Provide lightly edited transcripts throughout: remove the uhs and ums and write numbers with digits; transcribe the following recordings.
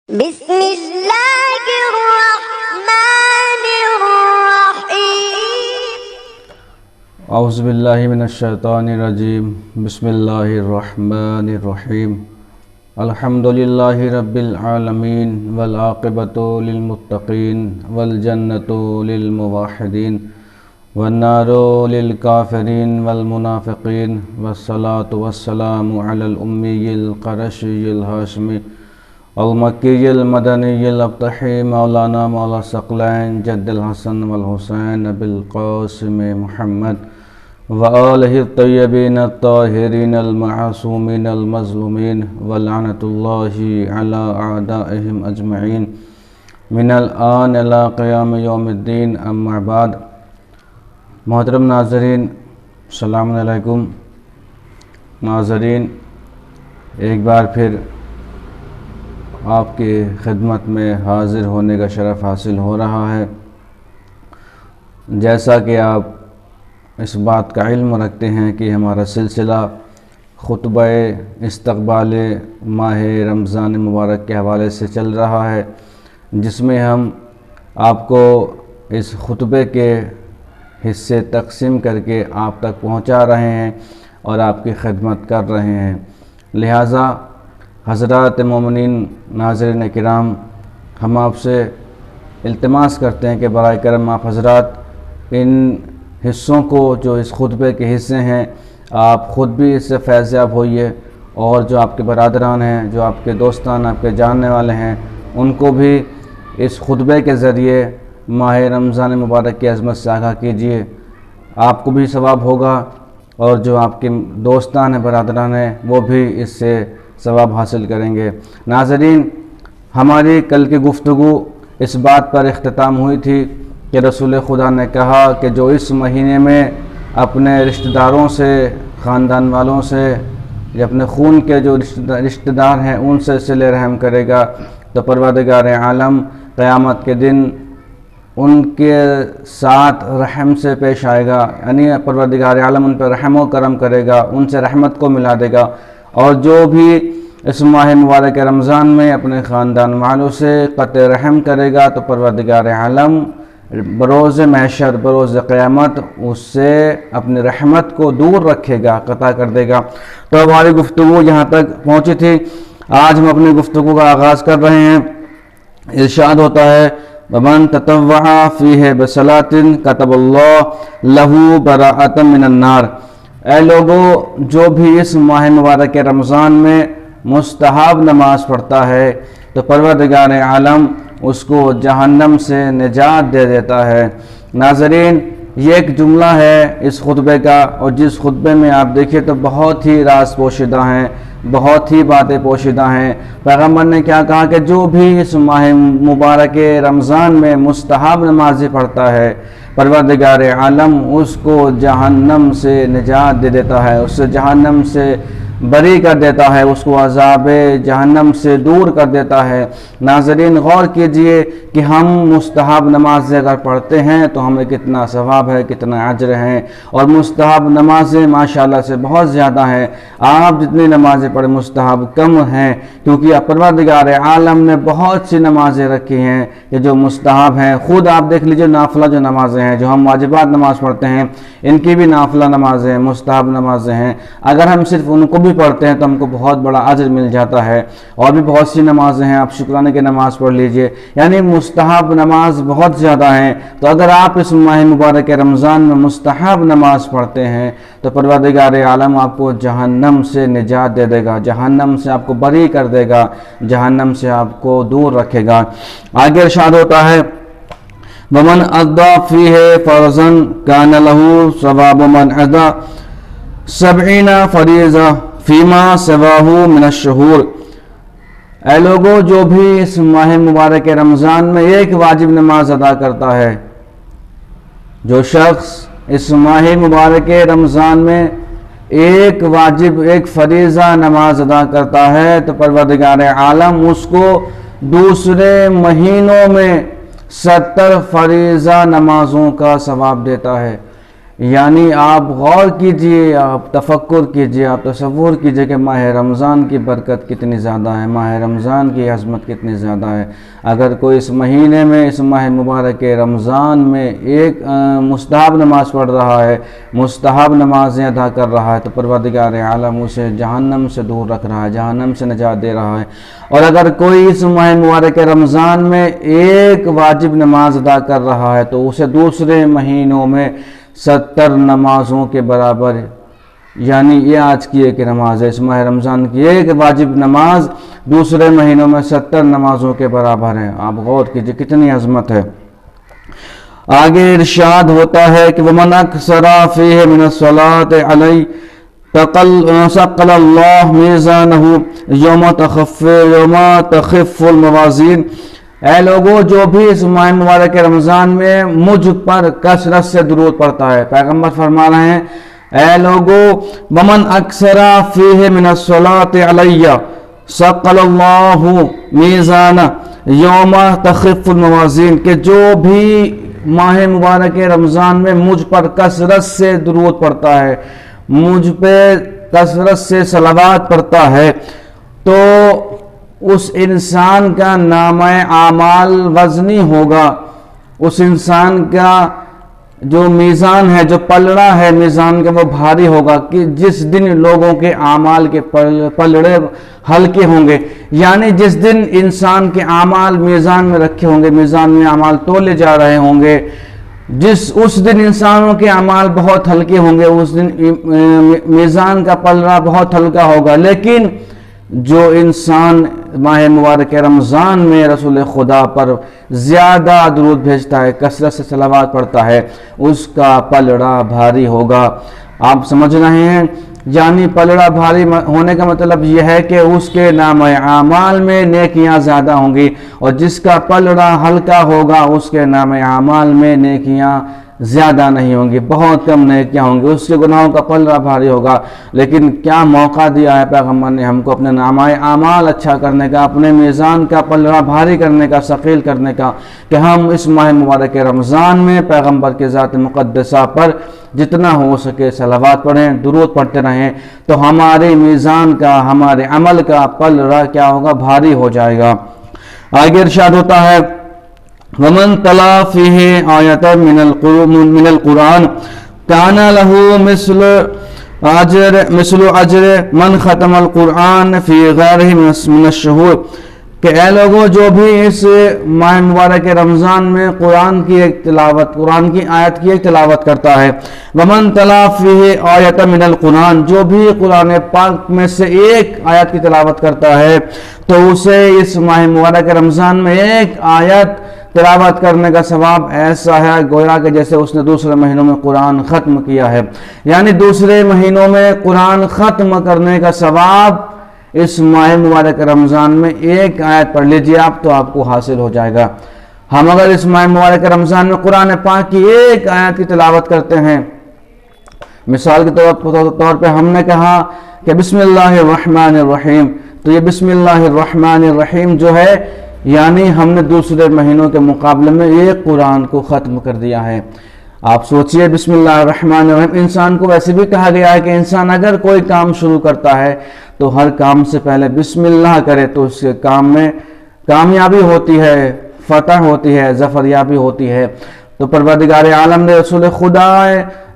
بسم اللہ الرحمن الرحیم اعوذ باللہ من الشیطان الرجیم بسم اللہ الرحمن الرحیم الحمدللہ رب العالمین والعاقبۃ للمتقین والجنۃ للموحدین والنار للکافرین والمنافقین والصلاة والسلام علی الامی القرشی الہاشمی المکی المدنی الابطحی مولانا مولا ثقلین جد الحسن والحسین ابی القاسم محمد وآلہ الطیبین الطاہرین المعصومین المظلومین ولعنۃ اللہ علی اعدائہم اجمعین من الآن الی قیام یوم الدین اما بعد۔ محترم ناظرین السلام علیکم۔ ناظرین، ایک بار پھر آپ کی خدمت میں حاضر ہونے کا شرف حاصل ہو رہا ہے۔ جیسا کہ آپ اس بات کا علم رکھتے ہیں کہ ہمارا سلسلہ خطبہ استقبال ماہ رمضان مبارک کے حوالے سے چل رہا ہے، جس میں ہم آپ کو اس خطبے کے حصے تقسیم کر کے آپ تک پہنچا رہے ہیں اور آپ کی خدمت کر رہے ہیں۔ لہٰذا حضرات مومنین ناظرین کرام، ہم آپ سے التماس کرتے ہیں کہ برائے کرم آپ حضرات ان حصوں کو، جو اس خطبے کے حصے ہیں، آپ خود بھی اس سے فیض یاب ہوئیے، اور جو آپ کے برادران ہیں، جو آپ کے دوستان، آپ کے جاننے والے ہیں، ان کو بھی اس خطبے کے ذریعے ماہ رمضان مبارک کی عظمت سے آگاہ کیجیے۔ آپ کو بھی ثواب ہوگا، اور جو آپ کے دوستان ہیں، برادران ہیں، وہ بھی اس سے ثواب حاصل کریں گے۔ ناظرین، ہماری کل کی گفتگو اس بات پر اختتام ہوئی تھی کہ رسول خدا نے کہا کہ جو اس مہینے میں اپنے رشتہ داروں سے، خاندان والوں سے، یا اپنے خون کے جو رشتہ دار ہیں ان سے صلہ رحم کرے گا تو پروردگار عالم قیامت کے دن ان کے ساتھ رحم سے پیش آئے گا، یعنی پروردگار عالم ان پر رحم و کرم کرے گا، ان سے رحمت کو ملا دے گا۔ اور جو بھی اس ماہ مبارک رمضان میں اپنے خاندان والوں سے قطع رحم کرے گا تو پروردگار عالم بروز محشر، بروز قیامت اس سے اپنی رحمت کو دور رکھے گا، قطع کر دے گا۔ تو ہماری گفتگو یہاں تک پہنچی تھی۔ آج ہم اپنی گفتگو کا آغاز کر رہے ہیں۔ ارشاد ہوتا ہے وَمَن تَطَوَّعَ فِيهِ بِصَلَاةٍ كَتَبَ اللَّهُ لَهُ بَرَاءَةً مِّنَ النَّارِ۔ اے لوگو، جو بھی اس ماہ مبارک رمضان میں مستحب نماز پڑھتا ہے تو پروردگار عالم اس کو جہنم سے نجات دے دیتا ہے۔ ناظرین، یہ ایک جملہ ہے اس خطبے کا، اور جس خطبے میں آپ دیکھیں تو بہت ہی راز پوشیدہ ہیں، بہت ہی باتیں پوشیدہ ہیں۔ پیغمبر نے کیا کہا کہ جو بھی اس ماہ مبارک رمضان میں مستحب نمازی پڑھتا ہے پروردگار عالم اس کو جہنم سے نجات دے دیتا ہے، اس سے جہنم سے بری کر دیتا ہے، اس کو عذاب جہنم سے دور کر دیتا ہے۔ ناظرین، غور کیجئے کہ ہم مستحب نمازیں اگر پڑھتے ہیں تو ہمیں کتنا ثواب ہے، کتنا اجر ہے، اور مستحب نمازیں ماشاءاللہ سے بہت زیادہ ہیں۔ آپ جتنی نمازیں پڑھیں مستحب کم ہیں، کیونکہ پروردگار عالم نے بہت سی نمازیں رکھی ہیں کہ جو مستحب ہیں۔ خود آپ دیکھ لیجئے نافلہ جو نمازیں ہیں، جو ہم واجبات نماز پڑھتے ہیں، ان کی بھی نافلہ نمازیں، مستحب نمازیں ہیں۔ اگر ہم صرف ان کو بھی پڑھتے ہیں تو ہم کو بہت بڑا اجر مل جاتا ہے۔ اور بھی بہت سی نمازیں ہیں، آپ شکرانے کی نماز پڑھ لیجئے، یعنی مستحب نماز بہت زیادہ ہیں۔ تو اگر آپ اس ماہ مبارک رمضان میں مستحب نماز پڑھتے ہیں تو پروردگار عالم آپ کو جہنم سے نجات دے دے گا، جہنم سے آپ کو بری کر دے گا، جہنم سے آپ کو دور رکھے گا۔ آگے ارشاد ہوتا ہے وَمَنْ أَدَّى فِيهِ فَرْضًا كَانَ لَهُ ثَوَابُ مَنْ أَدَّى 70 فَرِيضَةً فِيمَا سِوَاهُ مِنَ الشُّهُورِ۔ اے لوگو، جو بھی اس ماہ مبارک رمضان میں ایک واجب نماز ادا کرتا ہے، جو شخص اس ماہ مبارک رمضان میں ایک واجب، ایک فریضہ نماز ادا کرتا ہے تو پروردگار عالم اس کو دوسرے مہینوں میں 70 فریضہ نمازوں کا ثواب دیتا ہے۔ یعنی آپ غور کیجئے، آپ تفکر کیجئے، آپ تصور کیجئے کہ ماہ رمضان کی برکت کتنی زیادہ ہے، ماہ رمضان کی عظمت کتنی زیادہ ہے۔ اگر کوئی اس مہینے میں، اس ماہ مبارک رمضان میں ایک مستحب نماز پڑھ رہا ہے، مستحب نمازیں ادا کر رہا ہے، تو پروردگار عالم اسے جہنم سے دور رکھ رہا ہے، جہنم سے نجات دے رہا ہے۔ اور اگر کوئی اس ماہ مبارک رمضان میں ایک واجب نماز ادا کر رہا ہے تو اسے دوسرے مہینوں میں 70 نمازوں کے برابر، یعنی یہ آج کی ایک نماز ہے، اس ماہ رمضان کی ایک واجب نماز دوسرے مہینوں میں 70 نمازوں کے برابر ہے۔ آپ غور کیجئے کتنی عظمت ہے۔ آگے ارشاد ہوتا ہے کہ وَمَنْ أَكْثَرَ فِيهِ مِنَ الصَّلَاةِ عَلَيْهِ ثقل اللہ میزانہ یوم تخف الموازین۔ اے لوگو جو بھی اس ماہ مبارک رمضان میں مجھ پر کثرت سے درود پڑھتا ہے، پیغمبر فرما رہے ہیں اے لوگو ومن اکثر فیہ من الصلاة علیہ ثقل اللہ میزانہ یوم تخف الموازین، کہ جو بھی ماہ مبارک رمضان میں مجھ پر کثرت سے درود پڑھتا ہے، مجھ پہ کثرت سے صلوات پڑھتا ہے، تو اس انسان کا نامہ اعمال وزنی ہوگا، اس انسان کا جو میزان ہے، جو پلڑا ہے میزان کا، وہ بھاری ہوگا، کہ جس دن لوگوں کے اعمال کے پلڑے ہلکے ہوں گے، یعنی جس دن انسان کے اعمال میزان میں رکھے ہوں گے، میزان میں اعمال تولے جا رہے ہوں گے، اس دن انسانوں کے اعمال بہت ہلکے ہوں گے، اس دن میزان کا پلڑا بہت ہلکا ہوگا۔ لیکن جو انسان ماہ مبارک رمضان میں رسول خدا پر زیادہ درود بھیجتا ہے، کثرت سے صلوات پڑھتا ہے، اس کا پلڑا بھاری ہوگا۔ آپ سمجھ رہے ہیں؟ یعنی پلڑا بھاری ہونے کا مطلب یہ ہے کہ اس کے نامہ اعمال میں نیکیاں زیادہ ہوں گی، اور جس کا پلڑا ہلکا ہوگا اس کے نامہ اعمال میں نیکیاں زیادہ نہیں ہوں گی، بہت کم نیکیاں ہوں گی، اس کے گناہوں کا پلڑا بھاری ہوگا۔ لیکن کیا موقع دیا ہے پیغمبر نے ہم کو اپنے نامہ اعمال اچھا کرنے کا، اپنے میزان کا پلڑا بھاری کرنے کا، ثقیل کرنے کا، کہ ہم اس ماہ مبارک رمضان میں پیغمبر کے ذات مقدسہ پر جتنا ہو سکے صلوات پڑھیں، درود پڑھتے رہیں، تو ہمارے میزان کا، ہمارے عمل کا پلڑا کیا ہوگا؟ بھاری ہو جائے گا۔ آگے ارشاد ہوتا ہے وَمَن تَلَا فِيهِ آیَةً مِنَ الْقُرْآنِ كَانَ لَهُ مِثْلُ أَجْرِ مَنْ خَتَمَ الْقُرْآنَ فِي غَيْرِهِ مِنَ الشُّهُورِ، کہ اے لوگوں جو بھی اس ماہ مبارک رمضان میں قرآن کی ایک تلاوت، قرآن کی آیت کی ایک تلاوت کرتا ہے، وَمَن تَلَا فِيهِ آیَةً مِنَ الْقُرْآنِ، جو بھی قرآن پاک میں سے ایک آیت کی تلاوت کرتا ہے تو اسے اس ماہ مبارک رمضان میں ایک آیت تلاوت کرنے کا ثواب ایسا ہے گویا کہ جیسے اس نے دوسرے مہینوں میں قرآن ختم کیا ہے۔ یعنی دوسرے مہینوں میں قرآن ختم کرنے کا ثواب اس ماہ مبارک رمضان میں ایک آیت پڑھ لیجئے آپ، تو آپ کو حاصل ہو جائے گا۔ ہم اگر اس ماہ مبارک رمضان میں قرآن پاک کی ایک آیت کی تلاوت کرتے ہیں، مثال کے طور پہ ہم نے کہا کہ بسم اللہ الرحمن الرحیم، تو یہ بسم اللہ الرحمن الرحیم جو ہے، یعنی ہم نے دوسرے مہینوں کے مقابلے میں ایک قرآن کو ختم کر دیا ہے۔ آپ سوچئے بسم اللہ الرحمن الرحیم، انسان کو ویسے بھی کہا گیا ہے کہ انسان اگر کوئی کام شروع کرتا ہے تو ہر کام سے پہلے بسم اللہ کرے تو اس کے کام میں کامیابی ہوتی ہے، فتح ہوتی ہے، ظفریابی ہوتی ہے۔ تو پروردگار عالم نے، رسول خدا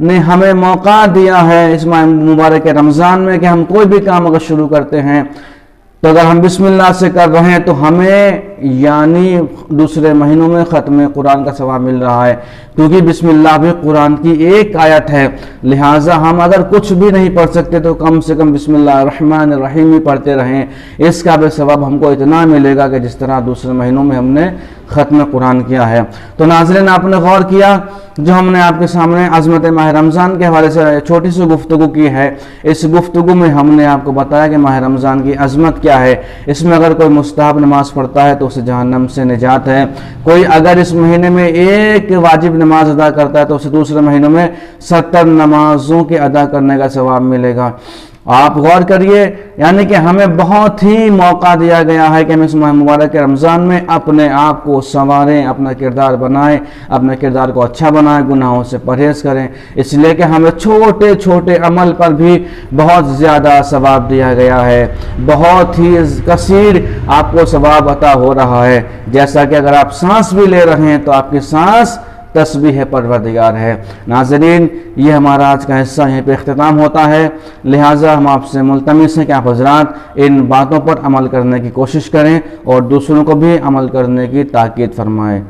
نے ہمیں موقع دیا ہے اس ماہ مبارک رمضان میں کہ ہم کوئی بھی کام اگر شروع کرتے ہیں تو اگر ہم بسم اللہ سے کر رہے ہیں تو ہمیں یعنی دوسرے مہینوں میں ختم قرآن کا ثواب مل رہا ہے، کیونکہ بسم اللہ بھی قرآن کی ایک آیت ہے، لہٰذا ہم اگر کچھ بھی نہیں پڑھ سکتے تو کم سے کم بسم اللہ الرحمن الرحیم ہی پڑھتے رہیں، اس کا بھی ثواب ہم کو اتنا ملے گا کہ جس طرح دوسرے مہینوں میں ہم نے ختم قرآن کیا ہے۔ تو ناظرین، آپ نے غور کیا جو ہم نے آپ کے سامنے عظمت ماہ رمضان کے حوالے سے چھوٹی سی گفتگو کی ہے، اس گفتگو میں ہم نے آپ کو بتایا کہ ماہ رمضان کی عظمت کیا ہے، اس میں اگر کوئی مستحب نماز پڑھتا ہے تو اسے جہنم سے نجات ہے، کوئی اگر اس مہینے میں ایک واجب نماز ادا کرتا ہے تو اسے دوسرے مہینوں میں 70 نمازوں کے ادا کرنے کا ثواب ملے گا، آپ غور کریے، یعنی کہ ہمیں بہت ہی موقع دیا گیا ہے کہ ہم اس ماہ مبارک رمضان میں اپنے آپ کو سنواریں، اپنا کردار بنائیں، اپنے کردار کو اچھا بنائیں، گناہوں سے پرہیز کریں، اس لیے کہ ہمیں چھوٹے چھوٹے عمل پر بھی بہت زیادہ ثواب دیا گیا ہے، بہت ہی کثیر آپ کو ثواب عطا ہو رہا ہے۔ جیسا کہ اگر آپ سانس بھی لے رہے ہیں تو آپ کی سانس تسبیح پروردگار ہے۔ ناظرین، یہ ہمارا آج کا حصہ یہیں پہ اختتام ہوتا ہے، لہٰذا ہم آپ سے ملتمس ہیں کہ آپ حضرات ان باتوں پر عمل کرنے کی کوشش کریں اور دوسروں کو بھی عمل کرنے کی تاکید فرمائیں۔